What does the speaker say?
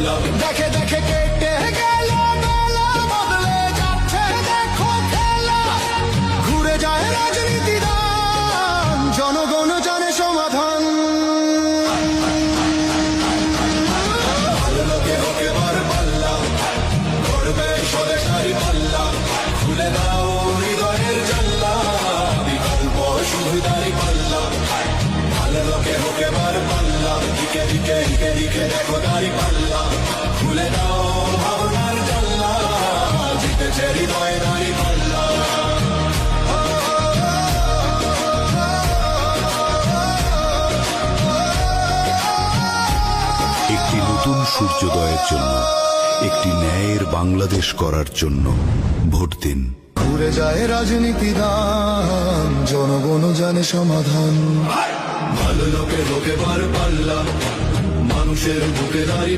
পাল্লা। দেখে দেখে কেটে গেল বেলা, বদলে যাচ্ছে দেখো খেলা। ঘুরে যায় রাজনীতি দান, জনগণ জানে সমাধান। ভালো লোকে হোক এবার পাল্লা, করবে স্বদেশারি পাল্লা। খুলে দাও হৃদয়ের জানলা, বিকল্প শুধু দাঁড়ি পাল্লা। ভালো লোকে হোক এবার পাল্লা, দিকে দিকে দিকে দিকে দেখো দাঁড়ি পাল্লা। খুলে দাও ভাবনার জানলা, জিতেছে হৃদয় দাঁড়ি পাল্লা। একটি নতুন সূর্যোদয়ের জন্য, একটি ন্যায়ের বাংলাদেশ করার জন্য ভোট দিন। ঘুরে যায় রাজনীতি দান, জনগণ জানে সমাধান। ভালো লোকে হোক এবার পাল্লা, মানুষের বুকে দাঁড়ি